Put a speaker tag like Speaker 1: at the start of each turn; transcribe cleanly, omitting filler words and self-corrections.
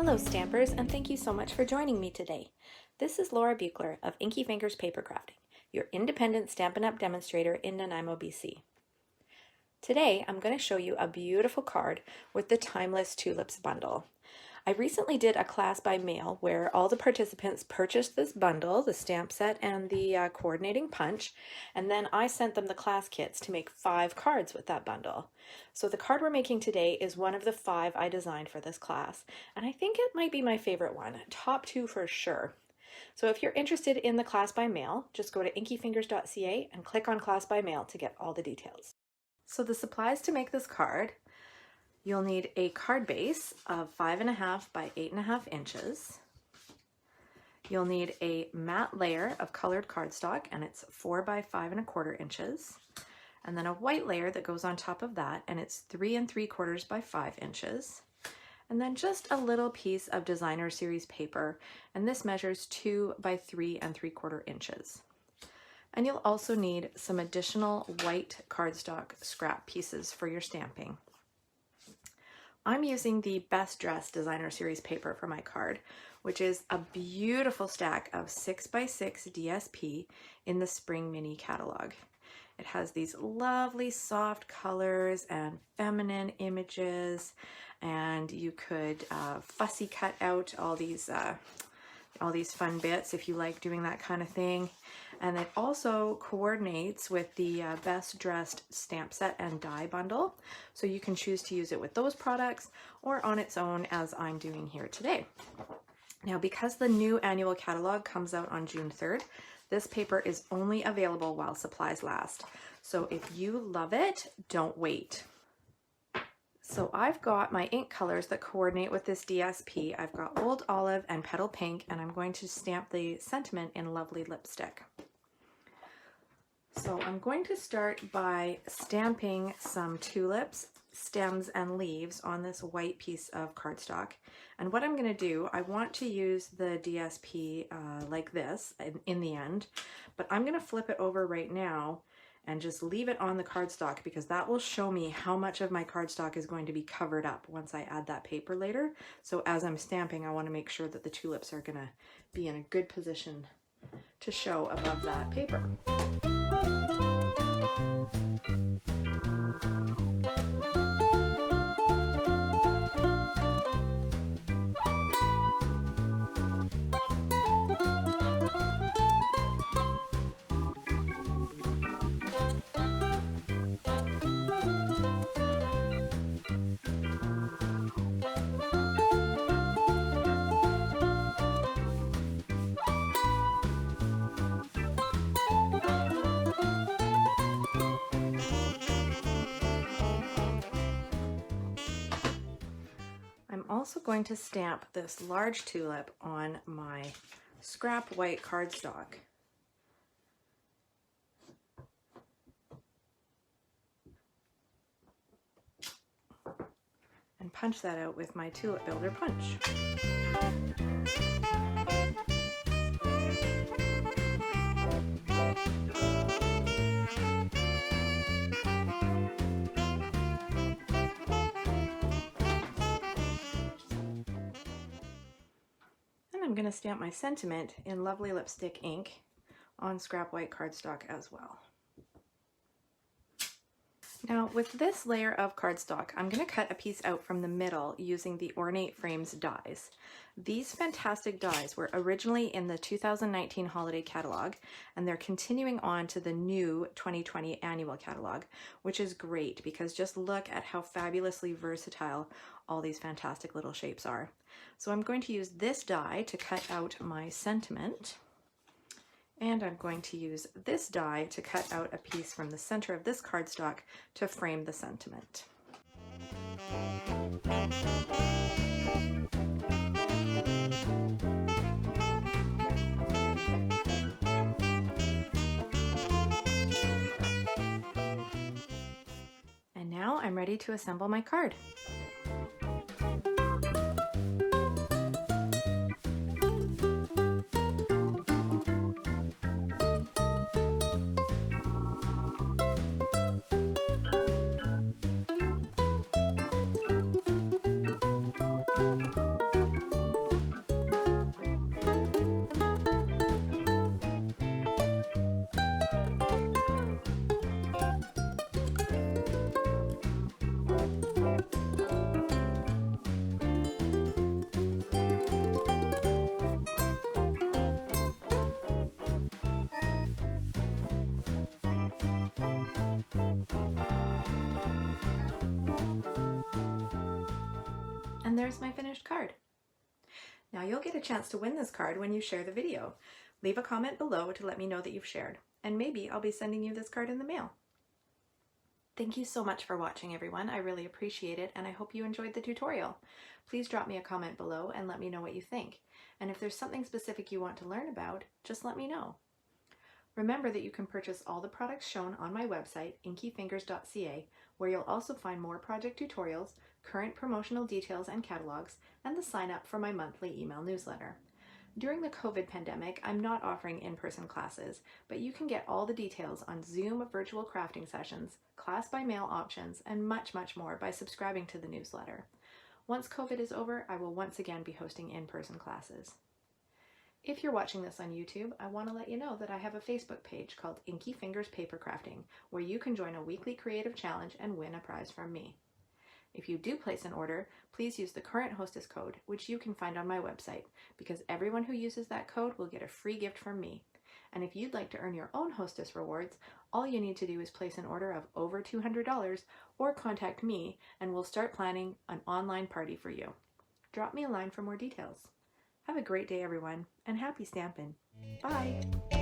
Speaker 1: Hello Stampers, and thank you so much for joining me today. This is Laura Buechler of Inky Fingers Papercrafting, your independent Stampin' Up! Demonstrator in Nanaimo, BC. Today I'm going to show you a beautiful card with the Timeless Tulips bundle. I recently did a class by mail where all the participants purchased this bundle, the stamp set and the coordinating punch, and then I sent them the class kits to make 5 cards with that bundle. So the card we're making today is one of the 5 I designed for this class, and I think it might be my favorite one, top 2 for sure. So if you're interested in the class by mail, just go to inkyfingers.ca and click on class by mail to get all the details. So the supplies to make this card: you'll need a card base of 5.5 by 8.5 inches. You'll need a matte layer of colored cardstock, and it's 4 by 5.25 inches. And then a white layer that goes on top of that, and it's 3 3/4 by 5 inches. And then just a little piece of designer series paper, and this measures 2 by 3 3/4 inches. And you'll also need some additional white cardstock scrap pieces for your stamping. I'm using the Best Dressed Designer Series paper for my card, which is a beautiful stack of 6x6 DSP in the Spring Mini catalog. It has these lovely soft colors and feminine images, and you could fussy cut out all these fun bits if you like doing that kind of thing. And it also coordinates with the Best Dressed stamp set and die bundle, so you can choose to use it with those products or on its own, as I'm doing here today. Now, because the new annual catalog comes out on June 3rd, this paper is only available while supplies last. So if you love it, don't wait. So I've got my ink colors that coordinate with this DSP. I've got Old Olive and Petal Pink, and I'm going to stamp the sentiment in Lovely Lipstick. So I'm going to start by stamping some tulips, stems, and leaves on this white piece of cardstock. And what I'm going to do, I want to use the DSP like this in the end, but I'm going to flip it over right now and just leave it on the cardstock, because that will show me how much of my cardstock is going to be covered up once I add that paper later. So as I'm stamping, I want to make sure that the tulips are going to be in a good position to show above that paper. I'm also going to stamp this large tulip on my scrap white cardstock. And punch that out with my Tulip Builder punch. I'm going to stamp my sentiment in Lovely Lipstick ink on scrap white cardstock as well. Now, with this layer of cardstock, I'm going to cut a piece out from the middle using the Ornate Frames dies. These fantastic dies were originally in the 2019 holiday catalog, and they're continuing on to the new 2020 annual catalog, which is great because just look at how fabulously versatile all these fantastic little shapes are. So I'm going to use this die to cut out my sentiment, and I'm going to use this die to cut out a piece from the center of this cardstock to frame the sentiment. And now I'm ready to assemble my card. there's my finished card. Now you'll get a chance to win this card when you share the video. Leave a comment below to let me know that you've shared, and maybe I'll be sending you this card in the mail. Thank you so much for watching, everyone. I really appreciate it, and I hope you enjoyed the tutorial. Please drop me a comment below and let me know what you think. And if there's something specific you want to learn about, just let me know. Remember that you can purchase all the products shown on my website, inkyfingers.ca, where you'll also find more project tutorials, current promotional details and catalogs, and the sign up for my monthly email newsletter. During the COVID pandemic, I'm not offering in-person classes, but you can get all the details on Zoom virtual crafting sessions, class by mail options, and much, much more by subscribing to the newsletter. Once COVID is over, I will once again be hosting in-person classes. If you're watching this on YouTube, I want to let you know that I have a Facebook page called Inky Fingers Papercrafting, where you can join a weekly creative challenge and win a prize from me. If you do place an order, please use the current Hostess code, which you can find on my website, because everyone who uses that code will get a free gift from me. And if you'd like to earn your own Hostess rewards, all you need to do is place an order of over $200 or contact me, and we'll start planning an online party for you. Drop me a line for more details. Have a great day, everyone, and happy stampin'. Bye!